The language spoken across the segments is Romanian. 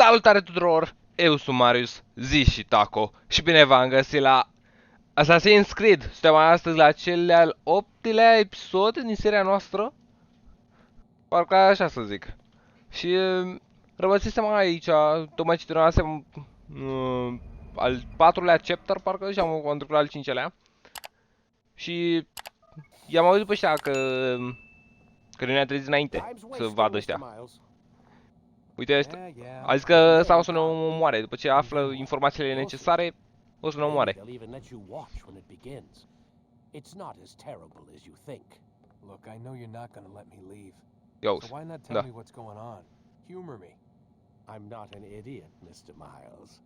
Salutare tuturor! Eu sunt Marius, zi și Taco și bine v-am găsit la Assassin's Creed. Suntem astăzi la cel de-al 8-lea episod din seria noastră. Parcă așa să zic. Și rămăsesem aici, tocmai ce terminasem al 4-lea chapter, parcă, și am întâmplat al 5-lea. Și i-am auzit pe ăștia că ne-a trezit înainte să vadă ăștia. Uite, a zis că sau să ne omoare, după ce află informațiile necesare, o să ne omoare. Look, I know you're not gonna let me leave. Yo, So why not tell me what's going on? Humor me. I'm not an idiot, Mr. Miles.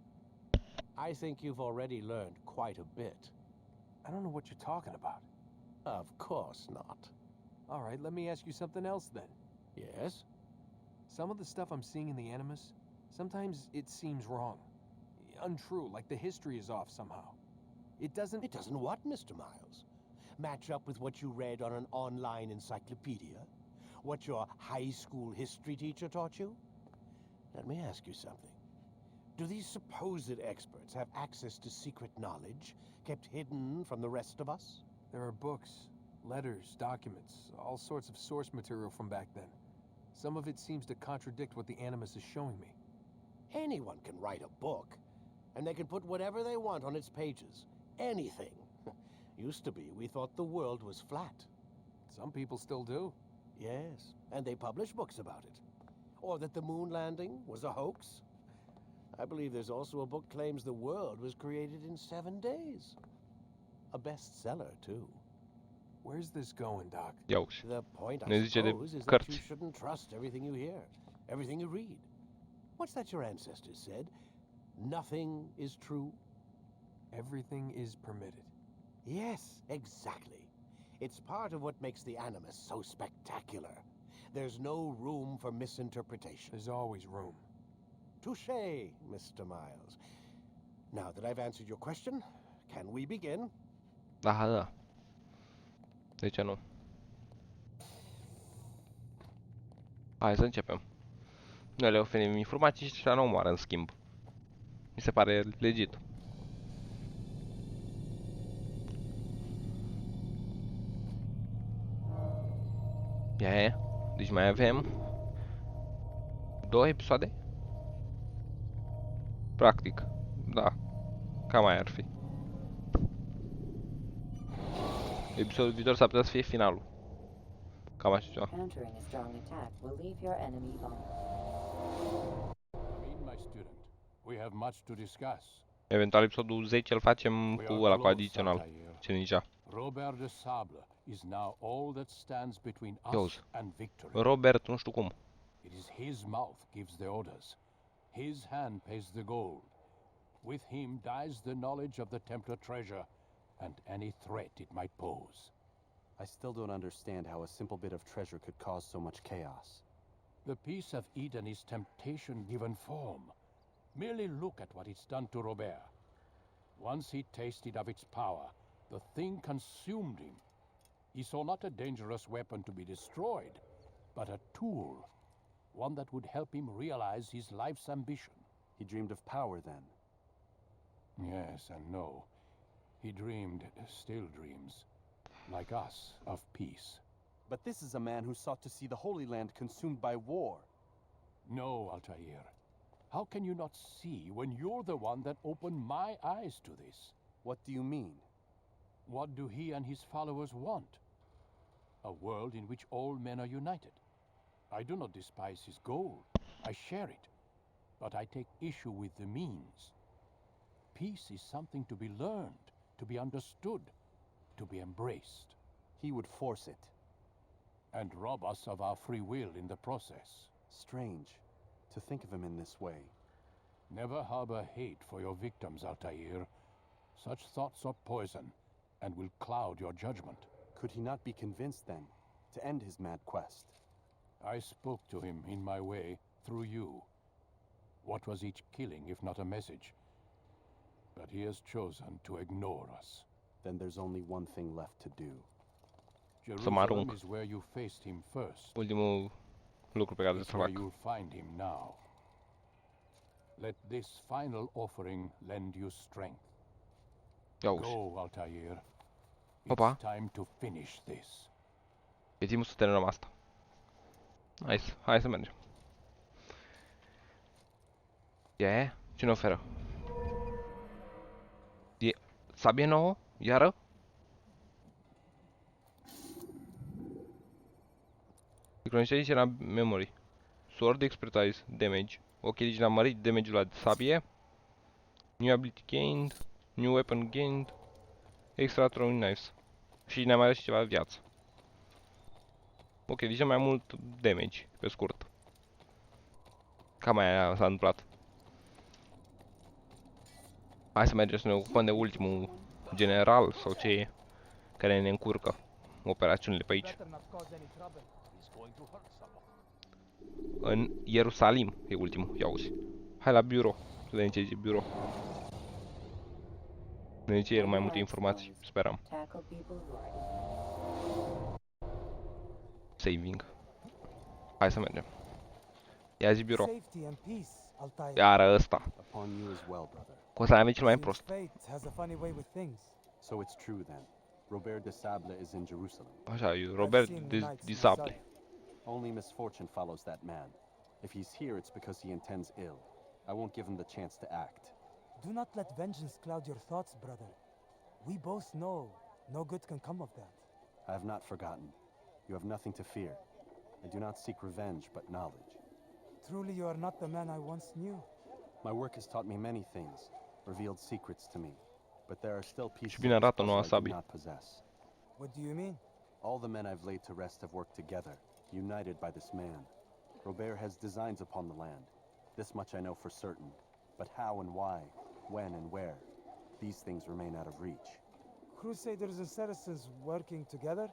I think you've already learned quite a bit. I don't know what you're talking about. Of course not. All right, let me ask you something else then. Yes? Some of the stuff I'm seeing in the Animus, sometimes it seems wrong. Untrue, like the history is off somehow. It doesn't what, Mr. Miles? Match up with what you read on an online encyclopedia? What your high school history teacher taught you? Let me ask you something. Do these supposed experts have access to secret knowledge kept hidden from the rest of us? There are books, letters, documents, all sorts of source material from back then. Some of it seems to contradict what the Animus is showing me. Anyone can write a book, and they can put whatever they want on its pages. Anything. Used to be, we thought the world was flat. Some people still do. Yes, and they publish books about it. Or that the moon landing was a hoax. I believe there's also a book claims the world was created in 7 days. A bestseller, too. Where's this going, Doc? Yo, The point, I suppose, is that you shouldn't trust everything you hear, everything you read. What's that your ancestors said? Nothing is true? Everything is permitted. Yes, exactly. It's part of what makes the Animus so spectacular. There's no room for misinterpretation. There's always room. Touché, Mr. Miles. Now that I've answered your question, can we begin? Da. De ce nu? Hai să începem. Noi le oferim informații și ăștia nu omoară în schimb. Mi se pare legit. Ia. Deci mai avem 2 episoade? Practic. Da. Cam mai ar fi. Episodul viitor s-ar putea să fie finalul. Cam așa ceva. Eventual episodul 10 îl facem cu ăla, cu adițional. Ce ninja. Robert de Sable is now all that stands between us and victory. Robert, nu știu cum. It is his mouth gives the orders. His hand pays the gold. With him dies the knowledge of the Templar treasure and any threat it might pose. I still don't understand how a simple bit of treasure could cause so much chaos. The peace of Eden is temptation given form. Merely look at what it's done to Robert. Once he tasted of its power, the thing consumed him. He saw not a dangerous weapon to be destroyed, but a tool, one that would help him realize his life's ambition. He dreamed of power then? Yes and no. He dreamed, still dreams, like us, of peace. But this is a man who sought to see the Holy Land consumed by war. No, Altair. How can you not see when you're the one that opened my eyes to this? What do you mean? What do he and his followers want? A world in which all men are united. I do not despise his goal. I share it. But I take issue with the means. Peace is something to be learned, to be understood, to be embraced. He would force it. And rob us of our free will in the process. Strange to think of him in this way. Never harbor hate for your victims, Altair. Such thoughts are poison and will cloud your judgment. Could he not be convinced, then, to end his mad quest? I spoke to him in my way, through you. What was each killing if not a message? But he has chosen to ignore us. Then there's only one thing left to do. Jerusalem is where you faced him first. Ultimul lucru pe care It's să where fac. you'll find him now. Let this final offering lend you strength. Ia uzi. Go, Altair. Opa. It's time to finish this. E timpul să terminăm asta. Hai să mergem. Ia, ce ne oferă? E sabie nouă? Iară? Sincronizări era memory. Sword expertise damage. Ok, deci ne-am mărit damage-ul la sabie. New ability gained. New weapon gained. Extra throwing knives. Și ne-a mai dat și ceva viață. Ok, deci mai mult damage, pe scurt. Cam aia s-a întâmplat. Hai să mergem să ne ocupăm de ultimul general sau ce e, care ne încurcă operațiunile pe aici. În Ierusalim e ultimul, ia uzi. Hai la birou, să vedem ce zice birou. Ne zice el mai multe informații, sperăm. Saving. Hai să mergem. Ia zi birou. Safety and peace, Altair. Iară ăsta. Upon you as well, brother. Că o să avem cel mai Seems prost. fate has a funny way with things. So it's true then. Robert de Sable is in Jerusalem. Așa, e I've Robert seen de knights Disable. myself. Only misfortune follows that man. If he's here, it's because he intends ill. I won't give him the chance to act. Do not let vengeance cloud your thoughts, brother. We both know no good can come of that. I have not forgotten. You have nothing to fear. I do not seek revenge, but knowledge. Truly, you are not the man I once knew. My work has taught me many things, revealed secrets to me. But there are still pieces bine of this arată noua puzzle I do sabie. not possess. What do you mean? All the men I've laid to rest have worked together, united by this man. Robert has designs upon the land. This much I know for certain. But how and why, when and where, these things remain out of reach. Crusaders and Saracens working together?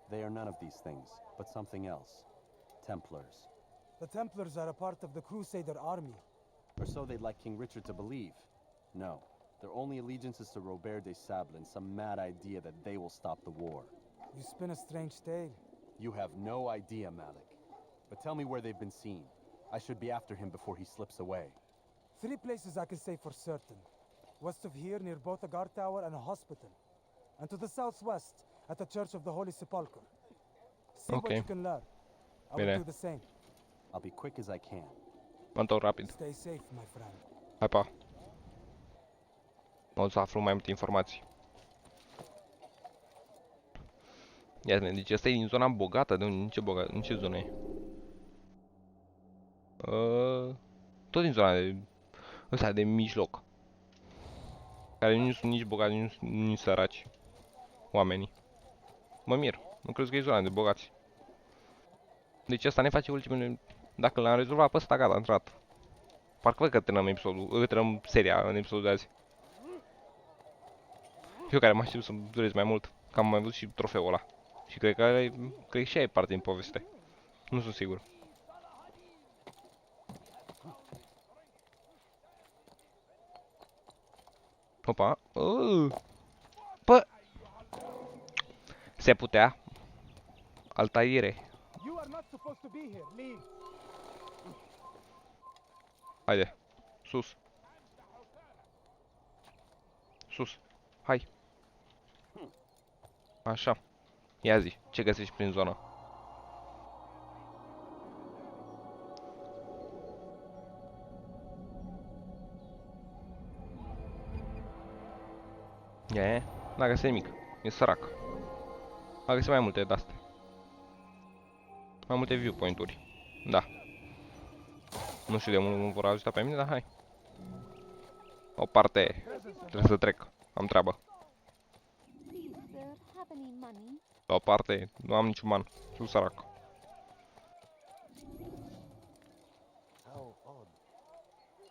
They are none of these things, but something else. Templars. The Templars are a part of the Crusader army. Or so they'd like King Richard to believe. No, their only allegiance is to Robert de Sable and some mad idea that they will stop the war. You spin a strange tale. You have no idea, Malik. But tell me where they've been seen. I should be after him before he slips away. 3 places I can say for certain. West of here, near both a guard tower and a hospital. And to the southwest, at the Church of the Holy Sepulchre. See what Okay. you can learn. I will Bine. do the same. I'll be quick as I can. Mă întorc rapid. Stay safe, my friend. Hai pa. O să aflu mai multe informații. Ia zi, deci asta e din zona bogată, de unde, în ce zonă e? Tot din zona de ăsta de mijloc. Care nu sunt nici bogați, nici săraci. Oamenii. Mă mir, nu crezi că e zona de bogați. Deci asta ne face ultimele. Dacă l-am rezolvat pe ăsta, gata, am intrat. Parcă văd că terminăm episodul, terminăm seria în episodul de azi. Eu care mă aștept să durez mai mult, că am mai văzut și trofeul ăla. Și cred că și aia e parte din poveste. Nu sunt sigur. Opa. Pă! Se putea. Altaire. You are not supposed to be here. Leave. Haide. Sus. Sus. Hai. Așa. Ia zi, ce găsești prin zonă? N-a găsit nimic. E sărac. A găsit mai multe de-astea. Mai multe viewpoint-uri. Da. Nu știu de mult vor ajuta pe mine, dar hai. O parte. Trebuie să trec. Am treabă. La o parte, nu am niciun ban. Sunt sărac.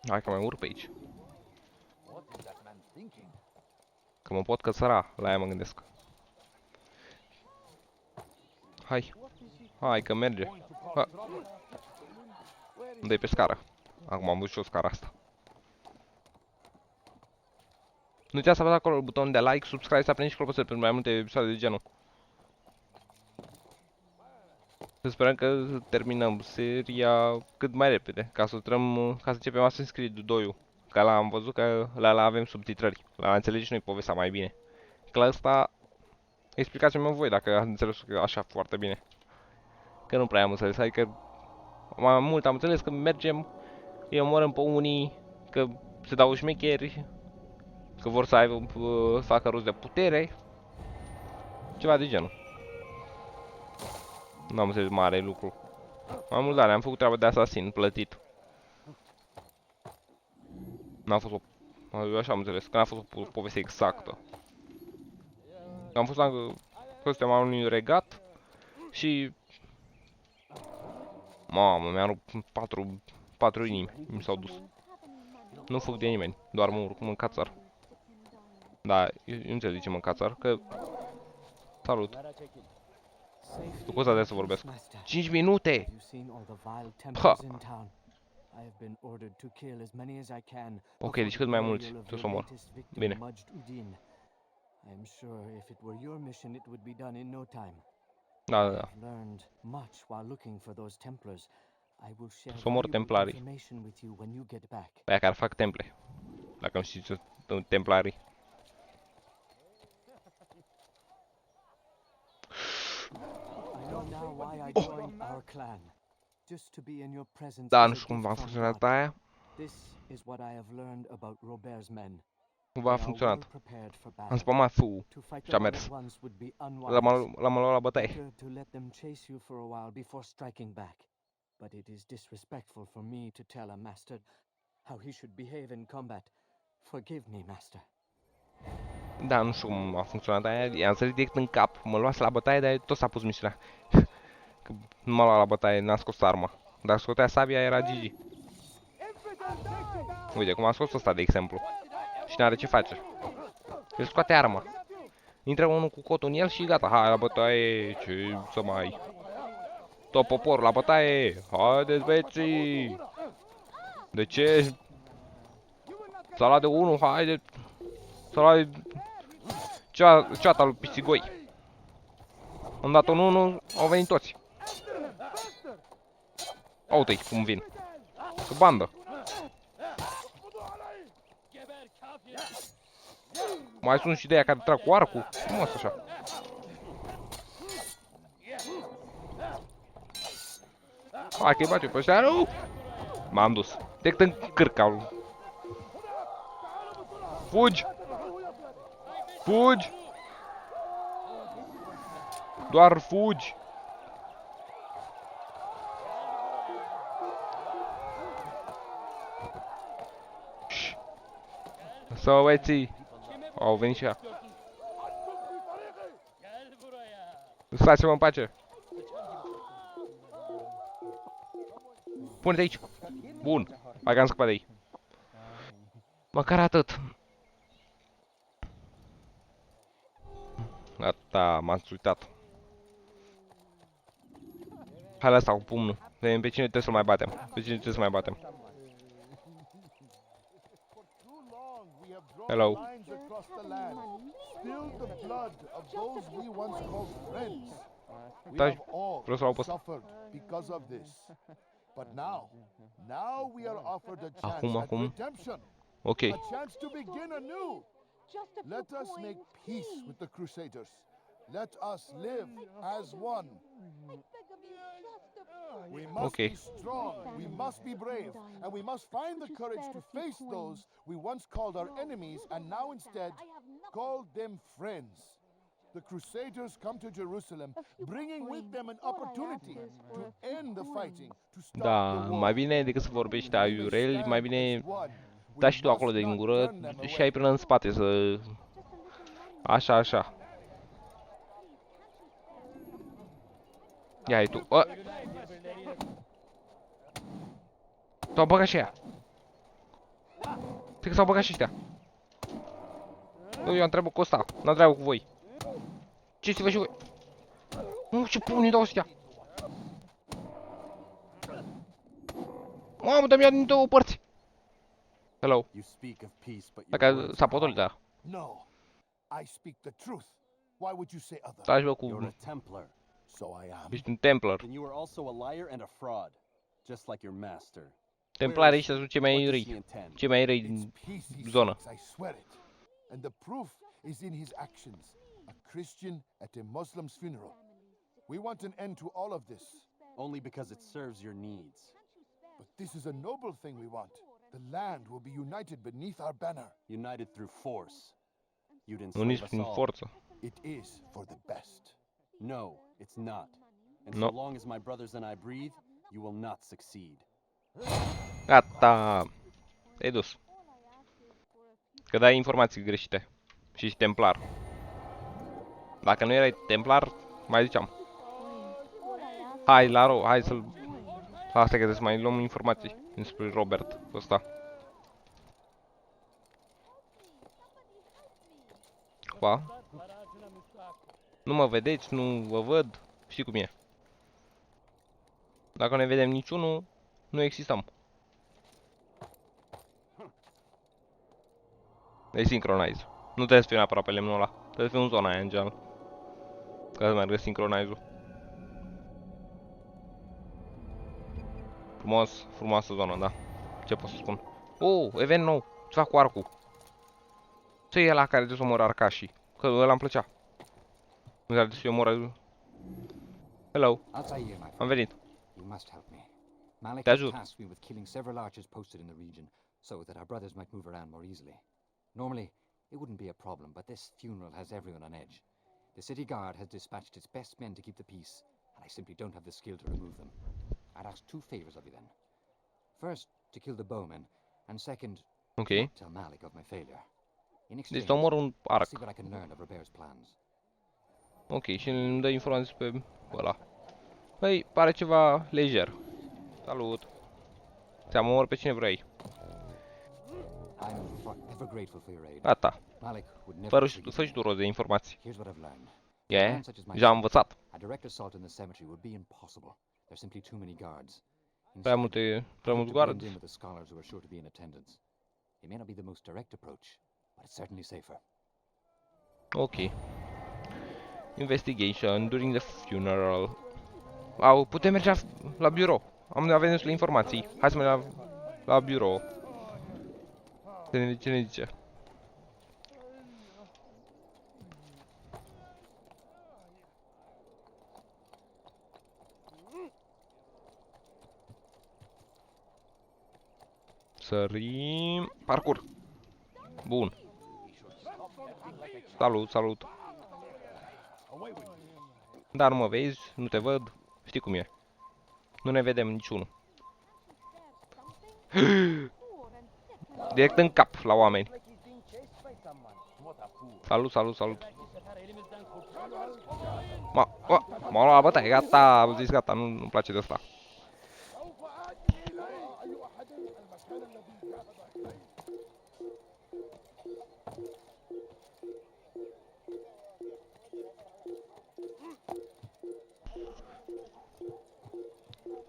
Hai că mai urc pe aici. Că mă pot căsăra, la aia mă gândesc. Hai. Hai că merge. Ha. Unde e pe scară? Acum am văzut și o scară asta. Nu uitați să apăsați acolo butonul de like, subscribe, să aprindeți și clopoțel pentru mai multe episoade de genul. Sperăm că terminăm seria cât mai repede, ca să intrăm, ca să începem Assassin's Creed 2-ul. Că la am văzut că la avem subtitrări. La înțelegi și noi povestea mai bine. Că la asta explicați-mi voi dacă ați înțeles așa foarte bine. Că nu prea am înțeles, adică mai mult am înțeles că mergem, îi omorâm pe unii, că se dau șmecheri, că vor să aibă, să facă rost de putere. Ceva de genul. Nu am înțeles mare lucru. Mai mult, da, am făcut treaba de asasin, plătit. N-a fost o... Eu așa am înțeles, că n-a fost o poveste exactă. Că am fost la... Că suntem al unui regat și... Mamă, mi-a rupt patru inimi, mi s-au dus. Nu fug de nimeni, doar mă urc, mă cațar. Da, eu înțeleg de ce mă cațar, că... Salut. Tu cosa de să vorbesc? 5 minute! Ha! Ok, deci cât mai mulți, tu să mor. Bine. Da, da, da. Să omor templarii. Pe aia care fac temple. Dacă nu știți templarii. Da, nu știu cum va funcționa aia. Cum a funcționat. Am spamat fu și a mers. L-am luat la bătaie. But it is disrespectful for me to tell a master how he should behave in combat. Forgive me, master. Da, nu știu cum a funcționat aia. I-am sărit direct în cap. Mă luase la bătaie, dar tot s-a pus misiunea. Că nu m-a luat la bătaie, n-a scos arma. Dar scotea sabia, era GG. Uite, cum a scos ăsta, de exemplu. Și n-are ce face. El scoate arma. Intră unul cu cotul în el și gata. Hai la bătaie, ce să mai... Tot poporul la bătaie! Haideți, beții! De ce? S-a luat de unul, haide! S-a luat de... ceata lui Pisigoi. Am dat un 1, au venit toți. Uite-i cum vin. Că bandă. Mai sunt și de aia care trag cu arcul. Cum asta așa? Hai că-i bate pe ăștia, nu! M-am dus. Direct în cârca lui. Fugi! Fugi! Doar fugi! Să băieții! Au venit și ea. Lăsați-mă în pace! Pune-te aici! Bun! Hai că am scăpat de ei. Măcar atât. Gata, m-am uitat. Hai la asta cu pumnul. Pe cine trebuie să mai batem? Pe cine trebuie să mai batem? Hello. Stai, vreau să l-au pe ăsta. But now we are offered a chance Acum, at acum. redemption, Ok. a chance to begin anew. Let us make peace with the Crusaders. Let us live as one. We must be strong, we must be brave, and we must find the courage to face those we once called our enemies and now instead call them friends. The Crusaders come to Jerusalem, bringing with them an opportunity to end the fighting, to stop Da, the war. mai bine decât să vorbești aiureli, mai bine dai și tu acolo din gură și ai până în spate să... Așa, așa. Ia ai tu. S-au băgat și ea. Cred că s-au băgat și ăștia. Nu, eu am treabă cu ăsta, n-am treabă cu voi. Ce să vă și voi? Nu, ce pune dau ăstea? Mamă, dar mi-a din două părți. Hello. Dacă s-a potolit, da. No, I speak the truth. Why would you say other? Stai bă cu... You're a Templar. So I am. Ești un Templar. Then you are also a liar and a fraud, just like your master. Templarii ăștia sunt cei mai What does he răi. intend? Cei mai răi It's din peace he zonă. seeks, I swear it. And the proof is in his actions. A Christian at a Muslim's funeral. We want an end to all of this. Only because it serves your needs. But this is a noble thing we want. The land will be united beneath our banner. United through force. You'd enslave Uniți us prin all. forță. It is for the best. No, it's not. And No. so long as my brothers and I breathe, you will not succeed. Gata. Te-ai dus. Că dai informații greșite. Și ești templar. Dacă nu erai templar, mai ziceam. Hai, la ro, hai să-l... Asta că trebuie să mai luăm informații despre Robert ăsta. Ba? Nu mă vedeți, nu vă văd. Știi cum e. Dacă ne vedem niciunul, nu existăm. E sincronize. Nu trebuie să fie neapărat pe lemnul ăla. Trebuie să fie în zona aia în general. Ca să meargă sincronize-ul. Frumos, frumoasă zonă, da. Ce pot să spun? Oh, event nou. Ce fac cu arcul? Ce e ăla care trebuie să omor arcașii? Că ăla îmi plăcea. Nu trebuie să omor... Hello. Am venit. You must help me. Malik Te has ajut. tasked me with killing several archers posted in the region, so that our brothers might move around more easily. Normally, it wouldn't be a problem, but this funeral has everyone on edge. The city guard has dispatched its best men to keep the peace, and I simply don't have the skill to remove them. I'd ask two favors of you then. First, to kill the bowmen, and second, Ok. not tell Malik of my failure. In Deci exchange, să omor un I'll arc. see what I can learn of Robert's plans. Ok, și îmi dă informații pe ăla. Păi, pare ceva lejer. Salut. Ți-am omor pe cine vrei. I'm forever grateful for your aid. Gata. Malik would never Fă forgive și tu rost de informații. Here's what I've learned. E? Deja am învățat. A direct assault in the cemetery would be impossible. There's simply too many guards. Prea Instead, mulți I hope to blend guards. in with the scholars who are sure to be in attendance. It may not be the most direct approach, but it's certainly safer. Ok. Investigation during the funeral. Au, putem merge la birou. Avem destule informații. Hai să mergem la birou. Ce ne zice? Sărim. Parcur. Bun. Salut, salut. Dar nu mă vezi, nu te văd. Știi cum e. Nu ne vedem niciunul. Direct în cap la oameni. Salut, salut, salut. M-a luat la bătaie, gata, am zis gata, nu-mi place de asta.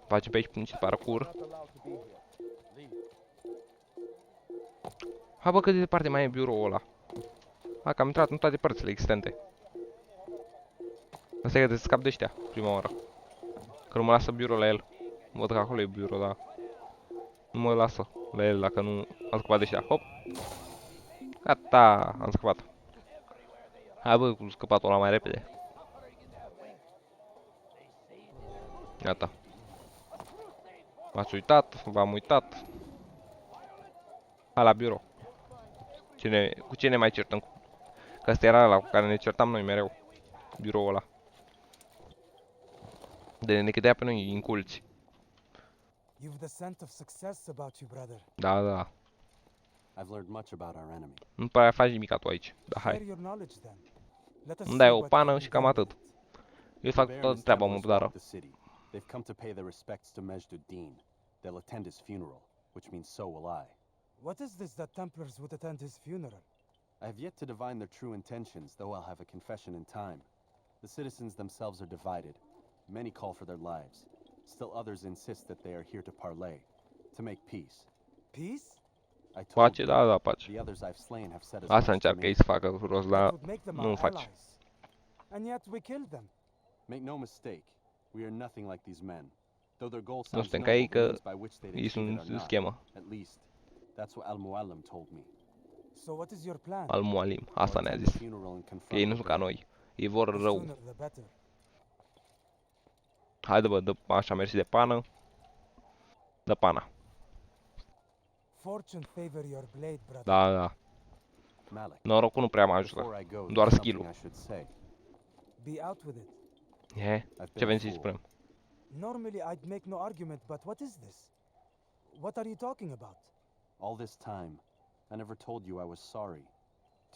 Face pe aici niște parcur. Hai bă, cât de departe mai e biroul ăla. Hai că am intrat în toate părțile existente. Asta e că te scap de ăștia prima oară. Că nu mă lasă biroul la el. Văd că acolo e biroul, da. Nu mă lasă la el dacă nu am scăpat de ăștia. Hop. Gata, am scăpat. Hai bă, cu scăpatul ăla mai repede. Gata. M-ați uitat, v-am uitat. Hai la birou. Cu ce ne mai certăm? Că ăsta era ăla cu care ne certam noi mereu. Biroul ăla. De ne cădea pe noi în culți. You've the scent of success about you, brother. Da, da. I've learned much about our enemy. Nu prea faci nimic tu aici. Da, Share hai. your knowledge then. Let us Îmi dai see o what pană can și be cam done atât. with it. Eu fac Robert and toată his treaba Templars măbdară. walk the city. They've come to pay their respects to Majd-ud-Din. They'll attend his funeral, which means so will I. What is this that Templars would attend his funeral? I have yet to divine their true intentions, though I'll have a confession in time. The citizens themselves are divided. Many call for their lives. Still others insist that they are here to parley, to make peace. Peace? I told Pace, you, da, da, pace. the others I've slain have said as Asta much to încearcă me. ei să facă rost, That dar would make them nu our faci. allies. And yet we killed them. Make no mistake, we are nothing like these men. Though their goal Nu sounds suntem ca noble, ei the că means by which they'd ei achieve it sunt are not. schemă. At least, that's what Al-Muallim told me. So what is your plan? Al Mualim, asta I'll ne-a attend the zis. funeral and Că confront ei nu sunt ca Robert. noi. Ei vor The rău. sooner the better. Haide bă, dă, așa mersi de pană. Dă pana. Fortune favor your blade, brother. Da, da. Malik, Norocul nu prea mă before ajută. I go, Doar there's skill-ul. something I should say. Be out with it. Ce I've been vrem a să-i fool. spunem? Normally I'd make no argument, but what is this? What are you talking about? All this time, I never told you I was sorry.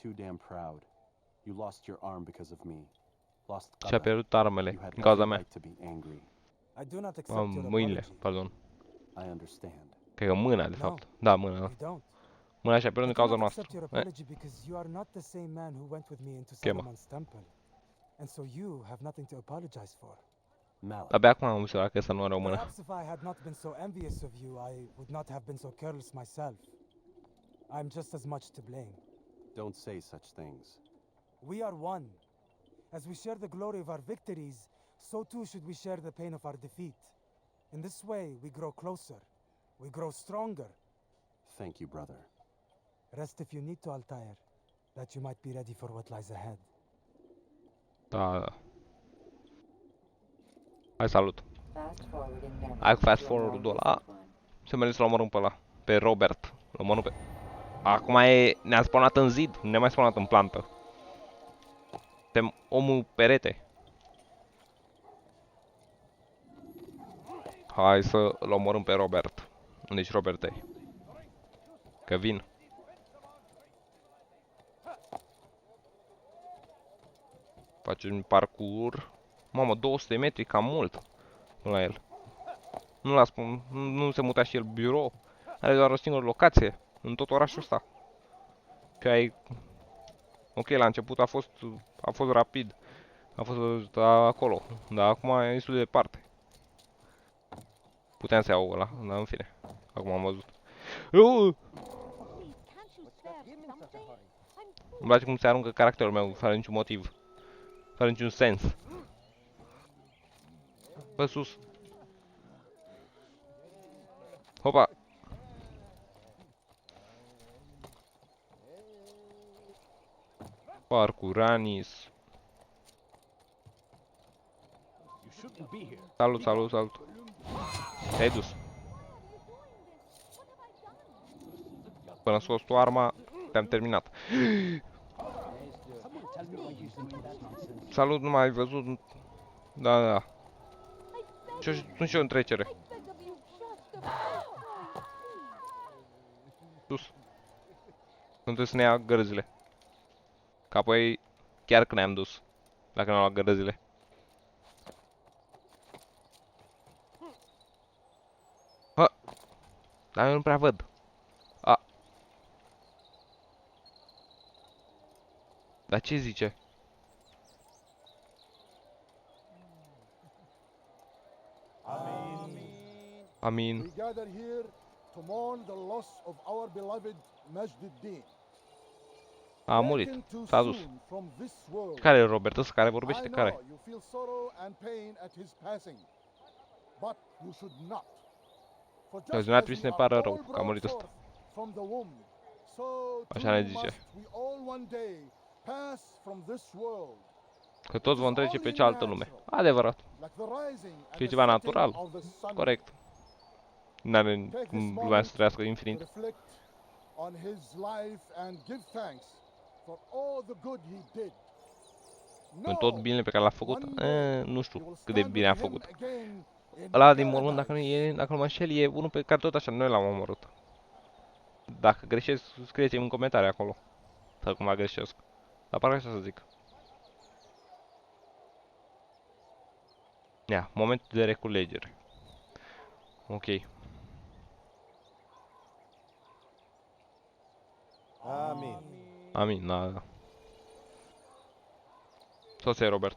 Too damn proud. You lost your arm because of me. Lost Și-a Qada. pierdut armele You had din cauza every mea. right to be angry. I do not accept your Mâinile, apology. pardon. I understand. Cred că mâna, de No. fapt. Da, mâna. You don't. Mâna și-a pierdut I din cauza cannot noastră. accept your apology because you are not the same man who went with me into Chema. Solomon's temple. And so you have nothing to apologize for. Malik, Abia acum am observat că ăsta nu are o mână. Perhaps if I had not been so envious of you, I would not have been so careless myself. I'm just as much to blame. don't say such things. We are one. As we share the glory of our victories, so too should we share the pain of our defeat. In this way, we grow closer. We grow stronger. Thank you, brother. Rest if you need to, Altair, that you might be ready for what lies ahead. Da, da. Hai, salut. Hai cu fast forward-ul ăla. Să mergem să-l omorâm pe ăla. Pe Robert. L omorâm pe... Acum ne-a spawnat în zid. Nu ne-a mai spawnat în plantă. Suntem omul perete. Hai să-l omorâm pe Robert. Unde-i Robert e? Că vin. Facem parcurs. Mamă, 200 de metri, cam mult. Până la el. Nu l-a spun, nu se muta și el birou. Are doar o singură locație în tot orașul ăsta. Că ai... Ok, la început a fost rapid. A fost acolo. Dar acum e destul de departe. Puteam să iau ăla, dar în fine. Acum am văzut. Îmi place cum se aruncă caracterul meu, fără niciun motiv. Fără niciun sens. Pe sus. Hopa. Parcuranis. Salut, salut, salut. Te-ai dus. Până scos tu arma, te-am terminat. Salut, nu m-ai văzut. Da, da. Sunt și eu în trecere. Sus. Nu trebuie să ne ia gărzile. Că apoi chiar că ne-am dus. Dacă ne-am luat gărzile. Ha! Dar eu nu prea văd. A. Dar ce zice? Amin. We gather here to mourn the loss of our beloved Majduddin. A murit. Taken too S-a dus. soon from this world. Care e Robert? Ăsta care I vorbește? know Care? you feel sorrow and pain at his passing, but you should not. For Deci just nu ar as trebui we să ne are pară all rău că a brought murit ăsta. forth from the womb, so Așa ne too zice. must we all one day pass from this world. Că toți vom trece pe cealaltă lume. Adevărat. Like the rising and Că e the ceva setting natural. of the sun. Corect. N-are Take cum this lumea moment să trăiască to infinit. reflect on his life and give thanks for all the good he did. În tot Know binele pe care l-a făcut, one day nu you știu will cât de stand bine a with him făcut. again in Ăla din mormânt, dacă paradise. nu mă înșel, e unul pe care tot așa noi l-am omorât. Dacă greșesc, scrieți-mi în comentarii acolo. Sau cum greșesc. Dar parcă așa să zic. Ia, momentul de reculegere. Ok. Amin. Amin, da, da. Tot e Robert.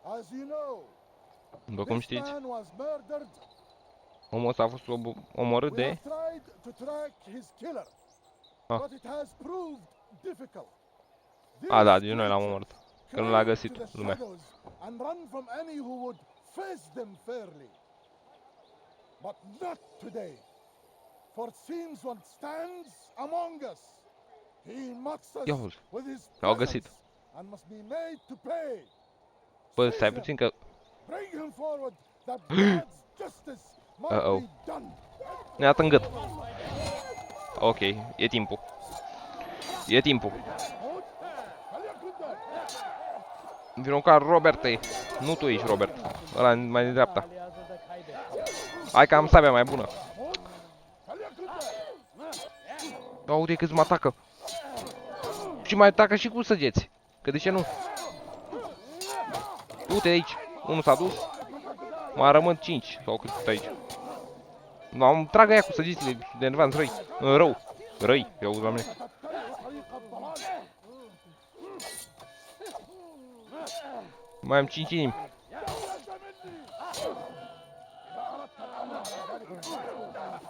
As you know, După cum this știți, man was murdered. omul ăsta a fost omorât We have de... tried to track his killer, Ah. but it has proved difficult. A, da, deci noi l-am omorât. Că nu l-a Cling găsit to the lumea. shadows and run from any who would face them fairly. But not today. For since one stands among us, he mocks us Iahul. with his L-au găsit. presence and must be made to pay. Bă, Seize stai him. puțin că... Bring him forward that God's justice might Uh-oh. be done. Ne-a dat în gât. Ok, e timpul. E timpul. Vino ca Roberte. Nu tu ești Robert. Ăla mai de dreapta. Hai că am sabia mai bună. Da, uite câți mă atacă. Și mai atacă și cu săgeți. Că de ce nu? Du-te de aici. Unul s-a dus. Mai rămân 5 sau cât aici. Nu, am trag aia cu săgețile de advance răi. Rău. Răi. Eu la mine. Mai am 5 inimi.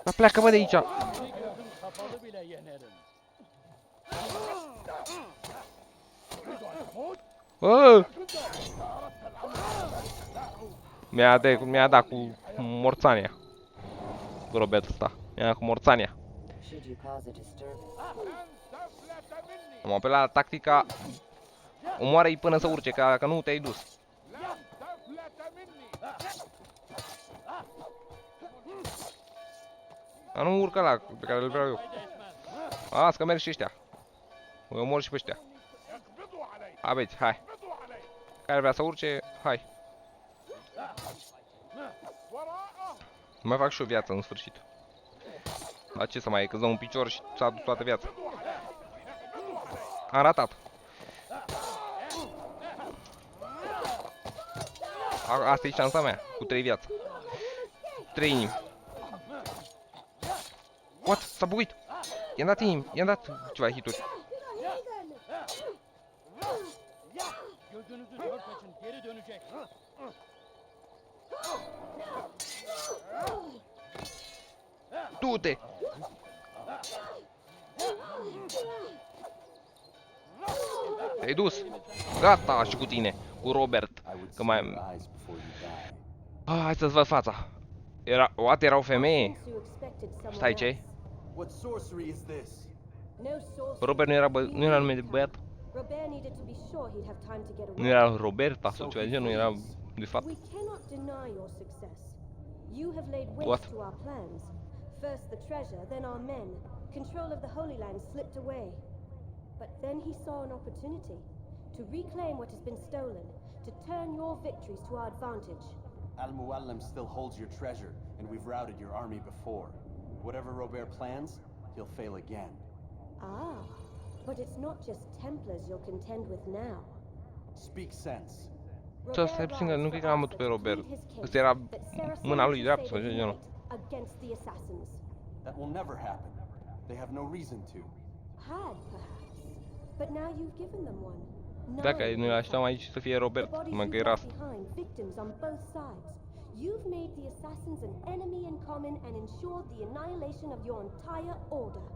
Dar pleacă mă de aici. Mi-a dat cu morțania. Cu Robert ăsta. Mi-a dat cu morțania. Am apelat la tactica. Omoară-i până să urce, că dacă nu te-ai dus. Dar nu urcă la pe care îl vreau eu. Las că merg și ăștia. Îi omor și pe ăștia. Aveți, hai. Care vrea să urce, hai. Mai fac și o viață în sfârșit. La ce să mai e, că-ți dă un picior și s-a dus toată viața. Am ratat. Asta e șansa mea, cu 3 viață. 3 inimi. What? S-a buguit! I-am dat inimi, i-am dat ceva hituri. Du-te! Te-ai dus! Gata și cu tine, cu Robert. Că mai... Hai să-ți văd fața. Era o femeie. Stai, ce? Robert nu era nume de băiat? Nu era Roberta sau ceva de genul, era de fapt. What? First the treasure, then our men. Control of the Holy Land slipped away. But then he saw an opportunity to reclaim what has been stolen, to turn your victories to our advantage. Al-Muallim still holds your treasure, and we've routed your army before. Whatever Robert plans, he'll fail again. Ah, but it's not just Templars you'll contend with now. Speak sense. Ce stai puțin, că nu cred că l-am bătut pe Robert. Ăsta era mâna lui dreaptă sau ce genul. Against the assassins. That will never happen. They have no reason to. Had, perhaps. But now you've given them one. Dacă noi așteptam aici să fie Robert, mă că era asta. Victims on both sides. You've made the assassins an enemy in common and ensured the annihilation of your entire order.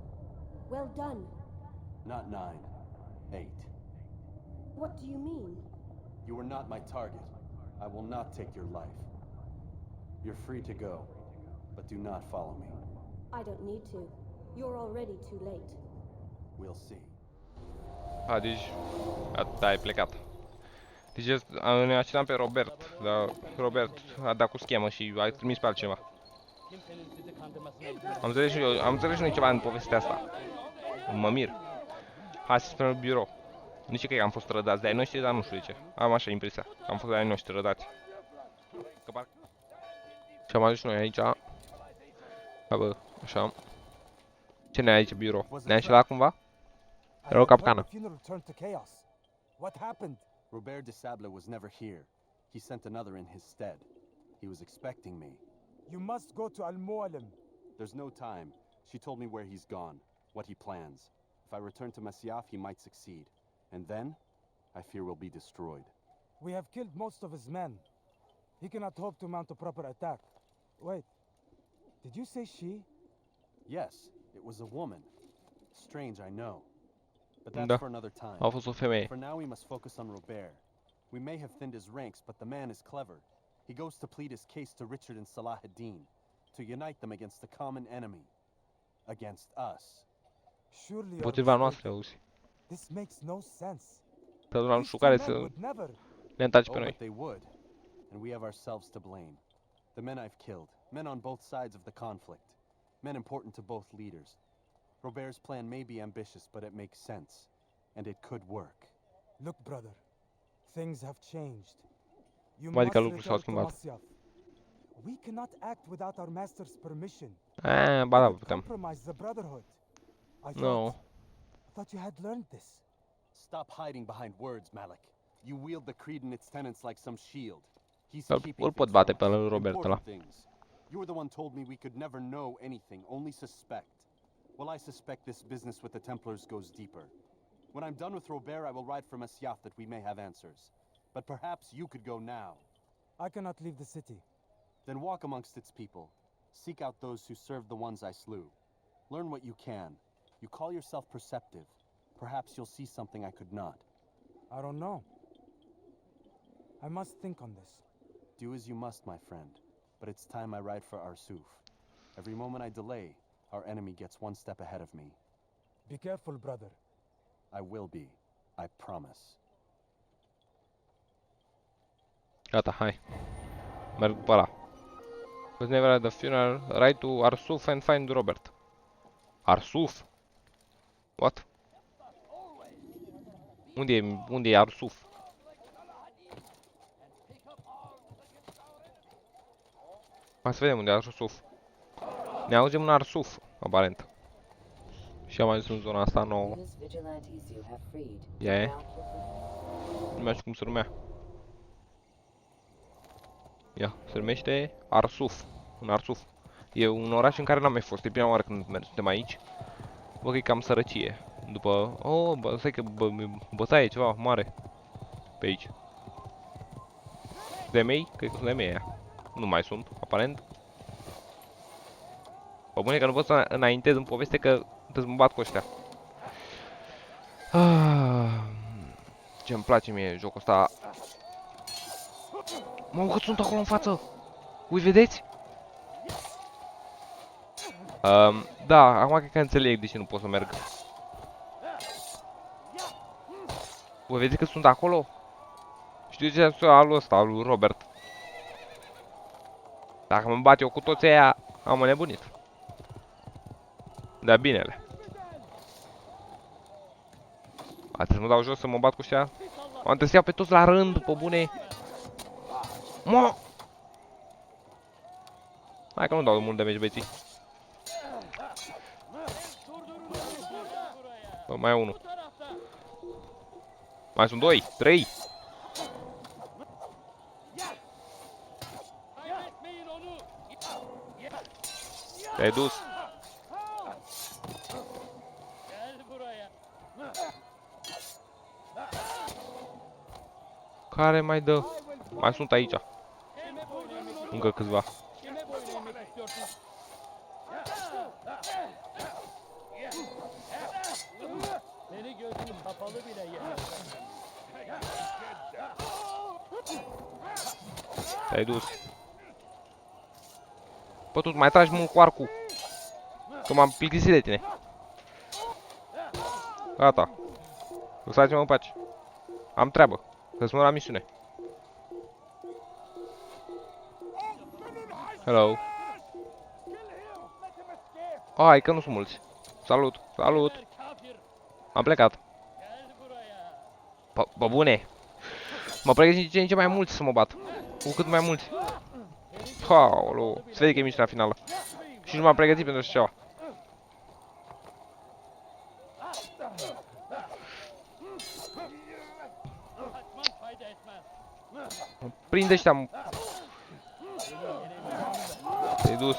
Well done. Not 9, 8. What do you mean? You are not my target. I will not take your life. You're free to go, but do not follow me. I don't need to. You're already too late. We'll see. Deci, atât ai plecat. Deci ne așteptam pe Robert, dar Robert a dat cu schemă și a trimis pe altceva. Am înțeles și noi ceva în povestea asta. Mă mir. Hai să spun birou. Nu știu că am fost rădați de ai noștri, dar nu știu de ce. Am așa impresia că am fost de ai noștri rădați. Și am ajuns noi aici. Da, bă, așa. Ce ne-ai aici, birou? Ne-ai înșelat cumva? Era o capcană. What happened? Robert de Sable was never here. He sent another in his stead. He was expecting me. You must go to Al-Mualim. There's no time. She told me where he's gone, what he plans. If I return to Masyaf, he might succeed. And then, I fear we'll be destroyed. We have killed most of his men. He cannot hope to mount a proper attack. Wait, did you say she? Yes, it was a woman. Strange, I know. But that's Da. for another time. A fost o femeie. For now we must focus on Robert. We may have thinned his ranks, but the man is clever. He goes to plead his case to Richard and Salah ad-Din, to unite them against the common enemy. Against us. Surely you're Împotriva noastră, mistaken. auzi. This makes no sense. Trebuie la nu These știu two care men să would never. ne întaci Oh, pe but noi. they would. And we have ourselves to blame. The men I've killed, men on both sides of the conflict, men important to both leaders. Robert's plan may be ambitious, but it makes sense. And it could work. Look, brother. Things have changed. You Cum adică must lucrurile s-au return to schimbat? Masyaf. We cannot act without our master's permission. Ba da, It would putem. compromise the brotherhood. I Nu. thought you had learned this. Stop hiding behind words, Malik. You wield the creed and its tenets like some shield. He's Îl keeping pot things bate from pe us. Robert ăla. Important things. You were the one told me we could never know anything, only suspect. Well, I suspect this business with the Templars goes deeper. When I'm done with Robert, I will ride for Masyaf that we may have answers. But perhaps you could go now. I cannot leave the city. Then walk amongst its people. Seek out those who served the ones I slew. Learn what you can. You call yourself perceptive. Perhaps you'll see something I could not. I don't know. I must think on this. Do as you must, my friend. But it's time I ride for Arsuf. Every moment I delay, our enemy gets one step ahead of me. Be careful, brother. I will be. I promise. Gata, hai. Merg după ăla. Was never at the funeral. Ride to Arsuf and find Robert. Arsuf? What? Unde e Arsuf? Hai să vedem unde e Arsuf. Ne auzim în Arsuf, aparent. Și am ajuns în zona asta nouă. Ia e? Nu mai știu cum se numea. Ia, se numește Arsuf. Un Arsuf. E un oraș în care n-am mai fost. E prima oară când suntem aici. Bă, că e cam sărăcie. După... Oh, bă, stai că bătaie ceva mare. Pe aici. Femei? Cred că sunt femei aia. Nu mai sunt, aparent. Bă, bune că nu pot să înaintez în poveste că trebuie să mă bat cu ăștia. Ce-mi place mie jocul ăsta. Mă, cât sunt acolo în față. Ui, vedeți? Da, acum cred că înțeleg de ce nu pot să merg. Voi vedeți că sunt acolo? Știu ce este alul ăsta, al lui Robert. Dacă mă bat eu cu toți aia, am înnebunit. Da, binele. Trebuie să mă dau jos să mă bat cu ăștia. Am trebuie să iau pe toți la rând, pe bune. Mă! Hai că nu dau mult damage, băieții. Bă, mai e unul. Mai sunt 2, 3. Te-ai dus. Care mai dă? Mai sunt aici. Încă câțiva. Te-ai dus. Bă, tu mai tragi mult cu arcul. Că m-am plictisit de tine. Gata. Lăsați-mă în pace. Am treabă. Să-ți mă la misiune. Hello. Hai că nu sunt mulți. Salut, salut. Am plecat. Bă, bune. Mă pregătit ce în ce mai mulți să mă bat. Cu cât mai mulți. Haolo. Se vede că e misiunea finală. Și nu m-am pregătit pentru așa ceva. Prinde ăștia. Te-ai dus.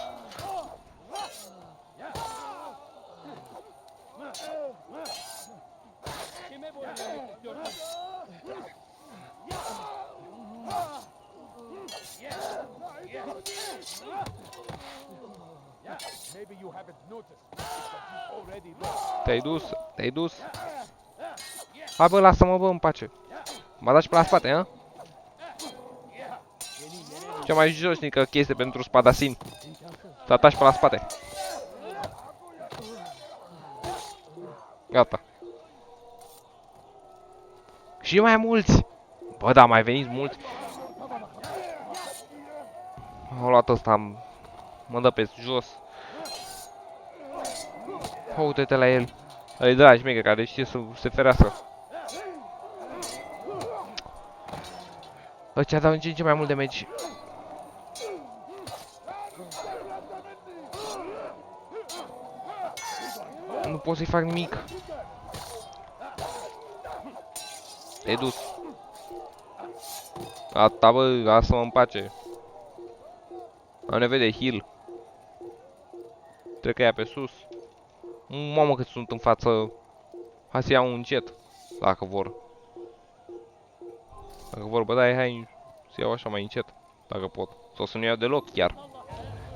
Te-ai dus, te-ai dus. Hai bă, lasă-mă bă în pace. M-a dat și pe la spate, hă? Cea mai josnică chestie pentru spadasin. Să ataci pe la spate. Gata. Și mai mulți! Bă, da, mai veniți mulți. Am luat ăsta, mă dă pe jos. Uite-te la el. Îi de la șmecă care știe să se ferească. Ăștia dau în ce în ce mai mult de meci. Nu pot să-i fac nimic. Te-ai dus. Gata bă, lasă-mă în pace. Am nevoie de heal. Trec aia pe sus. Mamă cât sunt în față. Hai să iau încet. Dacă vor. Dacă vor, bă, dai, hai să iau așa mai încet. Dacă pot. Sau să nu iau deloc chiar.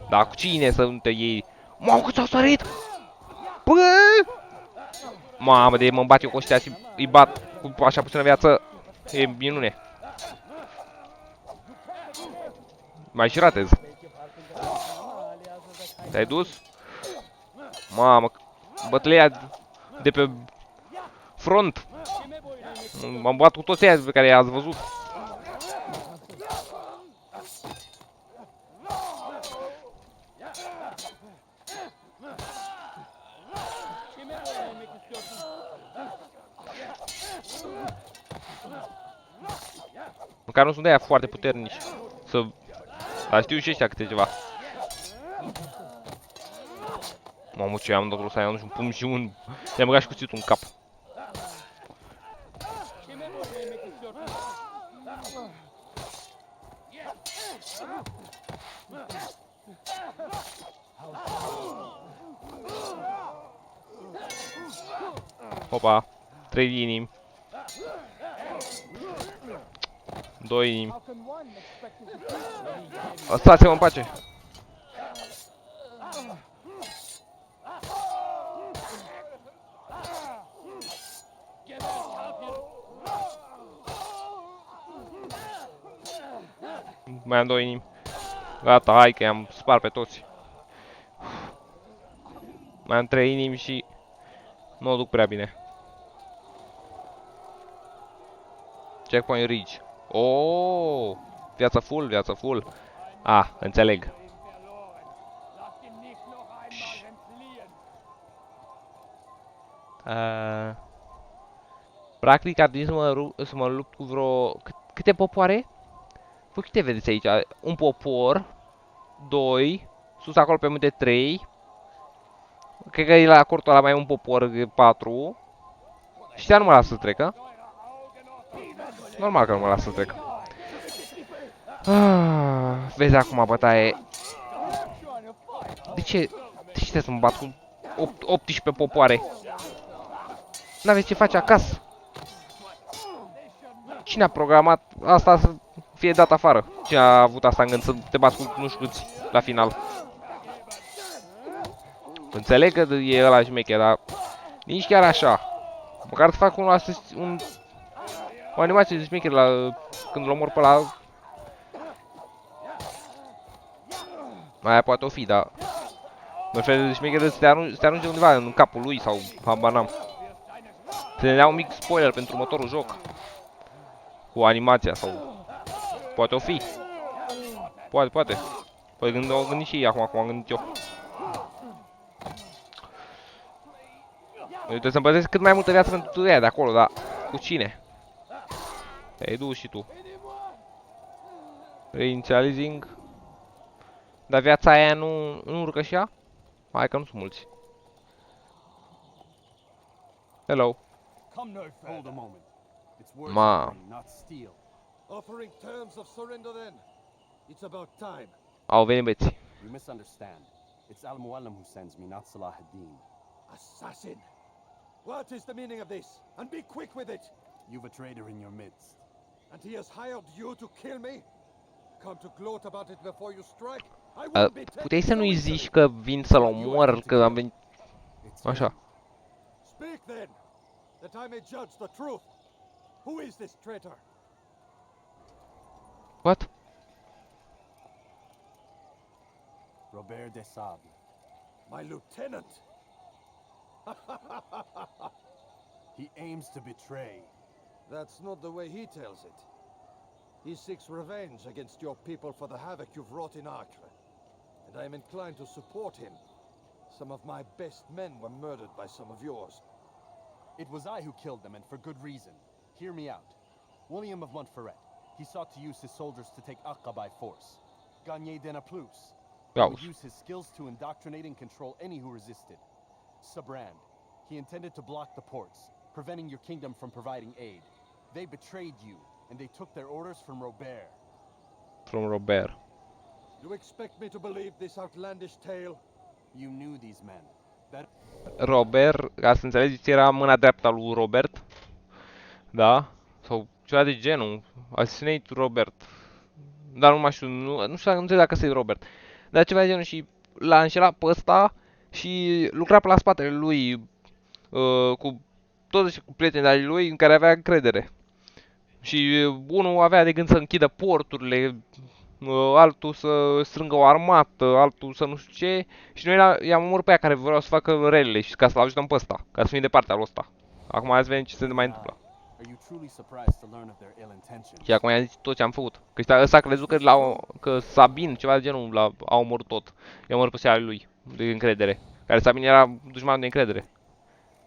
Dar cu cine să nu te iei? Mamă cât s-au sărit! Bă! Mamă, de mă bat eu cu ăștia și îi bat cu așa puțină viață. E minune. Mai și ratez. Te-ai dus? Mamă, bătălia de pe front. M-am bat cu toți aia pe care i-ați văzut. Măcar nu sunt de aia foarte puternici. Dar știu și ăștia câte ceva. Mamă, ce am dat să iau un pumn și un... I-am băgat și cuțitul în cap. Opa, 3 inimi. 2 inimi. Stați-mă în pace. Mai am 2 inimi. Gata, hai că i-am spart pe toți. Mai am 3 inimi și nu o duc prea bine. Checkpoint Ridge. Oh, viață full, viață full. Ah, înțeleg. Practic ar trebui să mă lupt cu vreo... Câte popoare? Păi câte vedeți aici? Un popor. 2. Sus acolo pe munte 3. Cred că e la cortul ăla mai un popor 4. Și ăștia nu mă lasă să trecă. Normal că nu mă lasă să trec. Vezi acum bătaie. De ce trebuie să mă bat cu 18 popoare? N-aveți ce face acasă? Cine a programat asta să fie dat afară? Cine a avut asta în gând să te bați cu nu știu câți la final? Înțeleg că e ăla șmecher, dar nici chiar așa. Măcar să fac o animație de șmecher la când îl omor pe ăla. Aia poate o fi, dar mă fel de șmecher să te arunce undeva în capul lui sau habar n-am. Să ne dea un mic spoiler pentru următorul joc. Cu animația sau... Poate o fi. Poate. Poate o gândi și ei acum, cum am gândit eu. Eu trebuie să-mi păzesc cât mai multă viață pentru ea de acolo, dar cu cine? Te-ai dus și tu. Reinitializing. Dar viața aia nu urcă și ea? Hai că nu sunt mulți. Hello. Ma. Offering terms of surrender then. It's about time. Au venit băieți. You misunderstand. It's Al-Muallim who sends me, not Salah ad-Din. Assassin! What is the meaning of this? And be quick with it! You've a traitor in your midst. And he has hired you to kill me? Come to gloat about it before you strike? I won't be Puteai să nu-i zici că vin să-l omor, că am venit... Așa. Speak then! that I may judge the truth. Who is this traitor? What? Robert de Sable. My lieutenant. He aims to betray. That's not the way he tells it. He seeks revenge against your people for the havoc you've wrought in Acre. And I am inclined to support him. Some of my best men were murdered by some of yours. It was I who killed them, and for good reason. Hear me out. William of Montferrat. He sought to use his soldiers to take Acre by force. Gagné de Naplouse. He would use his skills to indoctrinate and control any who resisted. Sabrand. He intended to block the ports, preventing your kingdom from providing aid. They betrayed you, and they took their orders from Robert. From Robert. You expect me to believe this outlandish tale? You knew these men. Robert, ca să înțelegeți, era mâna dreaptă a lui Robert. Da? Sau ceva de genul. Assassinate Robert. Dar nu mai știu, nu știu dacă ăsta e Robert. Dar ceva de genul și l-a înșelat pe ăsta și lucra pe la spatele lui cu toți cu prieteni ai lui în care avea încredere. Și unul avea de gând să închidă porturile, altul să strângă o armată, altul să nu știu ce. Și noi i-am omorât pe aia care vreau să facă relele și ca să-l ajutăm pe ăsta, ca să fim de partea lui ăsta. Acum ați vedem ce se mai întâmplă. Și acum i-am zis tot ce am făcut. Că ăsta a crezut că Sabin, ceva de genul, a omorât tot. I-a omorât pe seara lui de încredere. Care Sabin era dușmanul de încredere.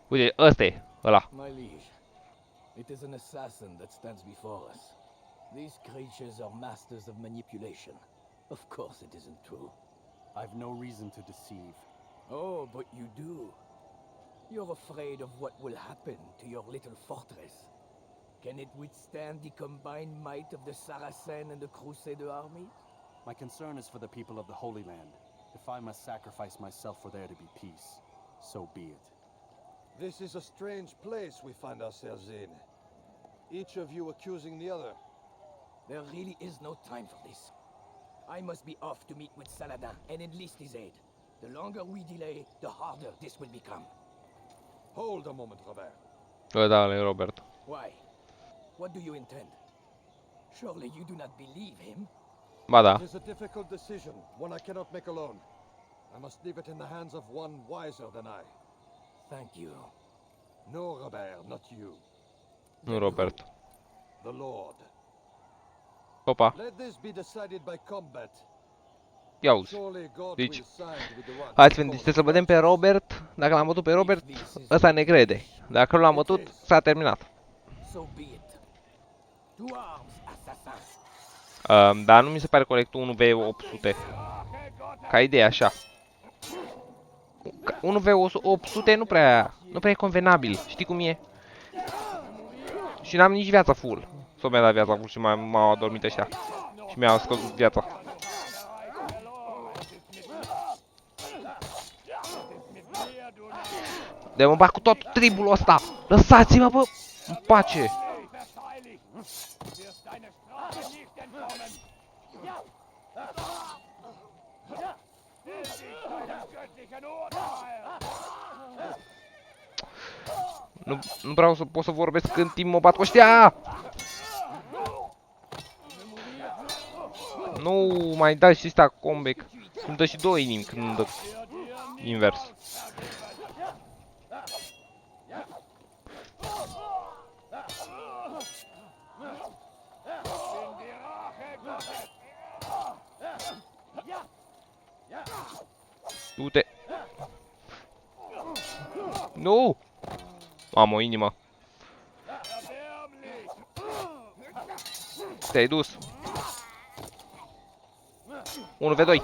Uite, ăsta e, ăla. My liege, it is an assassin that stands before us. These creatures are masters of manipulation. Of course it isn't true. I've no reason to deceive. Oh, but you do. You're afraid of what will happen to your little fortress. Can it withstand the combined might of the Saracen and the Crusader armies? My concern is for the people of the Holy Land. If I must sacrifice myself for there to be peace, so be it. This is a strange place we find ourselves in. Each of you accusing the other. There really is no time for this. I must be off to meet with Saladin and enlist his aid. The longer we delay, the harder this will become. Hold a moment, Robert. Da, Robert. Why? What do you intend? Surely you do not believe him? Ba da. It is a difficult decision, one I cannot make alone. I must leave it in the hands of one wiser than I. Thank you. No, Robert, not you. Nu Robert. The Lord. Opa. Let this be decided by combat. Ia uzi. Deci, hai să vedem, să vedem pe Robert. Dacă l-am bătut pe Robert, ăsta ne crede. Dacă nu l-am bătut, s-a terminat. Dar nu mi se pare corect 1v800. Ca idee așa. 1v800 nu prea e convenabil. Știi cum e? Și n-am nici viața full. Sau mi-a dat viața full și m-au adormit ăștia. Și mi-au scăzut viața. De mă bat cu tot tribul ăsta. Lăsați-mă, bă, în pace. Nu vreau să pot să vorbesc în timp mă bat cu ăștia. Nu mai dai și ăsta comeback. Îmi dă și două inimi când îmi dă invers. Du-te! Nu! Am o inimă. Te-ai dus. 1v2.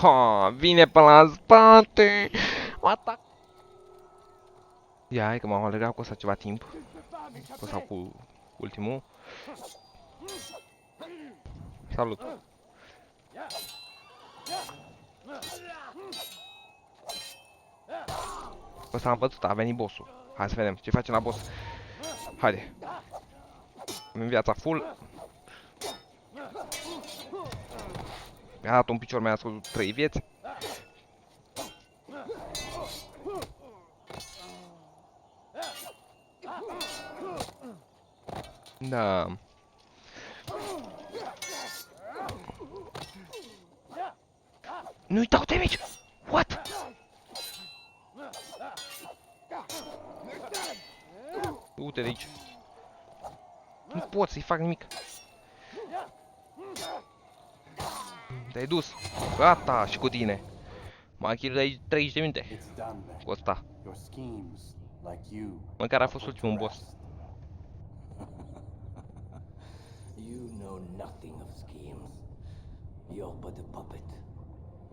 Ha, vine pe la spate. Mă atac. Ia, hai că m-am alergat cu ăsta ceva timp. Cu ăsta cu ultimul. Salut. Ăsta am văzut, a venit bossul. Hai să vedem ce face la boss. Haide. Avem viața full. Mi-a dat un picior, mi-a scos 3 vieți. Da. Nu-i dau damage! What? Du-te de aici. Nu pot să-i fac nimic. Te-ai dus. Gata, și cu tine. M-a chinuit 30 de minute. Cu ăsta. Măcar a fost ultimul boss. You know nothing of schemes. You're but a puppet.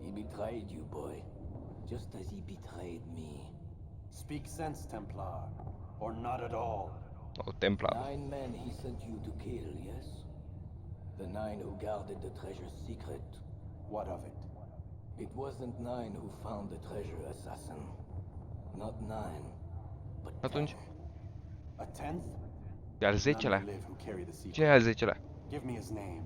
He betrayed you, boy. Just as he betrayed me. Speak sense, Templar. Or not at all. Oh, Templar. 9 men he sent you to kill, yes? The 9 who guarded the treasure's secret. What of it? It wasn't 9 who found the treasure, assassin. Not 9, but 10. Atunci? A tenth? E al 10-lea. Live who carry the secret. Cine e al 10-lea? Give me his name.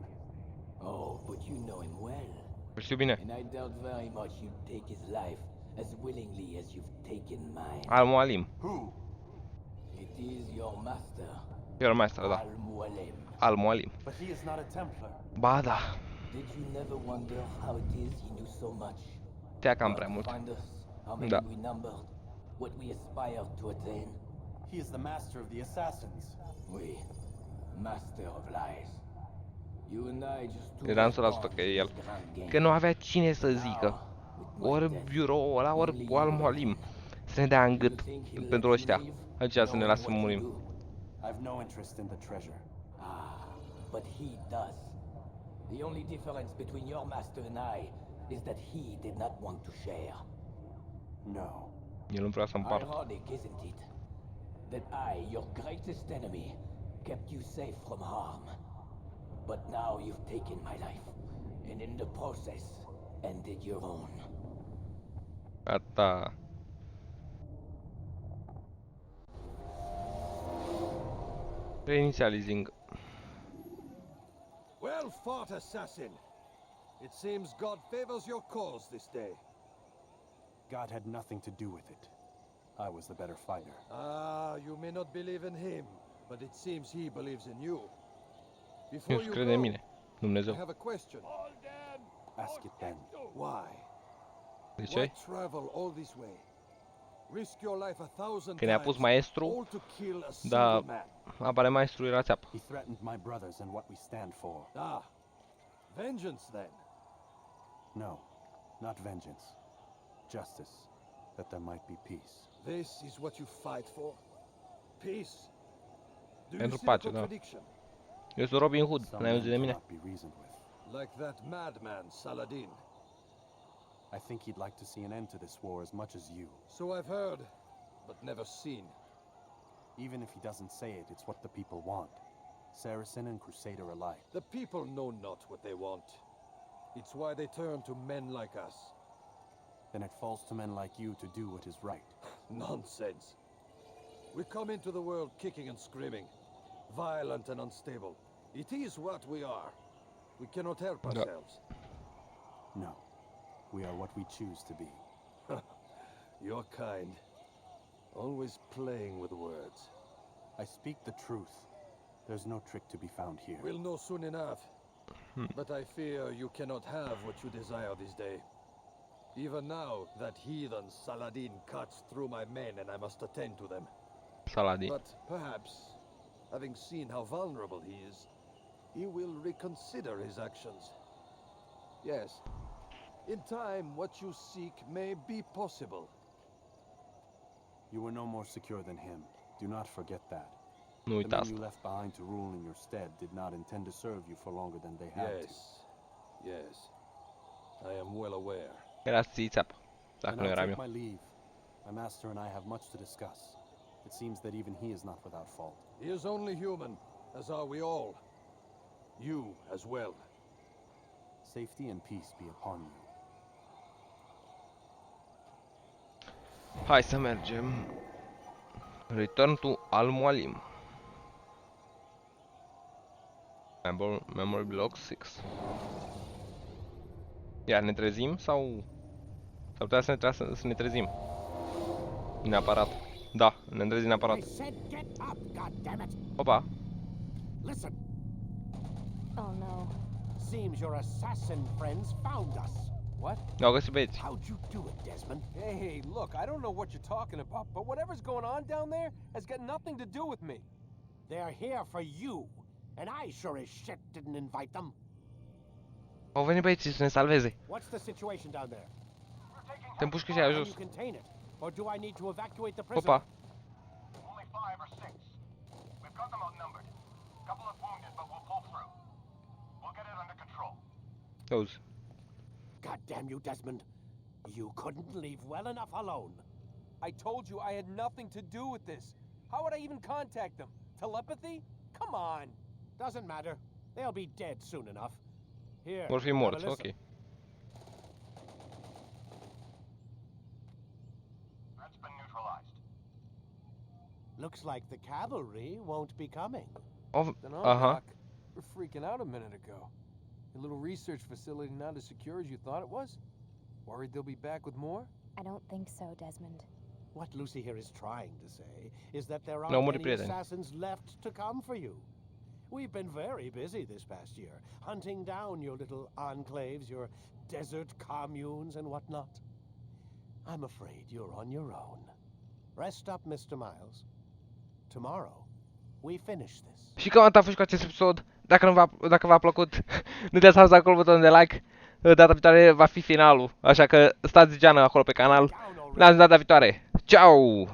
Oh, but you know him well. Îl știu bine. And I doubt very much you'd take his life as willingly as you've taken mine. Al-Mualim. Who? It is your master. Your master, da. Al-Mualim. Al-Mualim. But he is not a Templar. Ba da. Did you never wonder how it is he knew so much? Te-a cam prea mult. Find us, how many Da. we numbered, what we aspire to attain. He is the master of the assassins. We, master of lies. You and I just two Eram 100% că e el. Că nu avea cine să zică. Ori biroul ăla, ori Al-Mualim. Să ne dea în gât pentru ăștia. Aceea să ne lasă să murim. I've no interest in the treasure. Ah, but he does. The only difference between your master and I is that he did not want to share. No. El nu vrea să împartă. Ironic, isn't it? That I, your greatest enemy, kept you safe from harm. But now you've taken my life, and in the process, ended your own. Gata. Reinitializing. Well fought, assassin. It seems God favors your cause this day. God had nothing to do with it. I was the better fighter. Ah, you may not believe in him, but it seems he believes in you. Before Nu-și you crede în go, mine. Dumnezeu. I have a question. Ask it then. Why? De ce? Why travel all this way? Risk your life 1,000 Când ne-a times, pus maestru, all to kill a da, single man. apare maestru, era țeapă. He threatened my brothers and what we stand for. Ah, vengeance then. No, not vengeance. Justice, that there might be peace. This is what you fight for? Peace? Do you Pentru see the pace, da. contradiction? Eu sunt Robin Hood, Some n-ai auzit de men mine? cannot be reasoned with. Like that madman, Saladin. I think he'd like to see an end to this war as much as you. So I've heard, but never seen. Even if he doesn't say it, it's what the people want. Saracen and Crusader alike. The people know not what they want. It's why they turn to men like us. Then it falls to men like you to do what is right. Nonsense. We come into the world kicking and screaming, violent and unstable. It is what we are. We cannot help ourselves. No, we are what we choose to be. You're kind. Always playing with words. I speak the truth. There's no trick to be found here. We'll know soon enough. But I fear you cannot have what you desire this day. Even now, that heathen Saladin cuts through my men and I must attend to them. Saladin. But perhaps, having seen how vulnerable he is, he will reconsider his actions. Yes, in time what you seek may be possible. You were no more secure than him. Do not forget that. Nu The uita men asta. you left behind to rule in your stead did not intend to serve you for longer than they had to. Yes. I am well aware. Era să ții țeapă, dacă And nu I'll eram take eu. my leave. My master and I have much to discuss. It seems that even he is not without fault. He is only human, as are we all. You as well. Safety and peace be upon you. Hai să mergem. Return to Al-Mualim. Memory block 6. Ia, ne trezim sau... S-ar putea să ne trezim. Neapărat. Da, ne trezim neapărat. Opa. Listen. Oh no. Seems your assassin friends found us. What? Au găsit băieți. How'd you do it, Desmond? Hey, look, I don't know what you're talking about, but whatever's going on down there has got nothing to do with me. They're here for you, and I sure as shit didn't invite them. Au venit băieții să ne salveze. What's the situation down there? Te împușcă și aia Can you jos. contain it, or do I need to evacuate the prisoner? Opa. Only 5 or 6. We've got them outnumbered. Couple of wounded, but we'll pull through. We'll get it under control. Auzi. God damn you, Desmond. You couldn't leave well enough alone. I told you I had nothing to do with this. How would I even contact them? Telepathy? Come on. Doesn't matter. They'll be dead soon enough. Here. Vor fi have a morți, listen. ok. That's been neutralized. Looks like the cavalry won't be coming. Dunno, Aha. Doc. We're freaking out a minute ago. Your little research facility not as secure as you thought it was? Worried they'll be back with more? I don't think so, Desmond. What Lucy here is trying to say is that there No, aren't muri any prieteni. assassins left to come for you. We've been very busy this past year, hunting down your little enclaves, your desert communes and whatnot. I'm afraid you're on your own. Rest up, Mr. Miles. Tomorrow, we finish this. Și cam atât a fost cu acest episod. Dacă v-a plăcut, nu uitați să apăsați acolo butonul de like. Data viitoare va fi finalul, așa că stați geană acolo pe canal. Ne-am data viitoare. Ciao!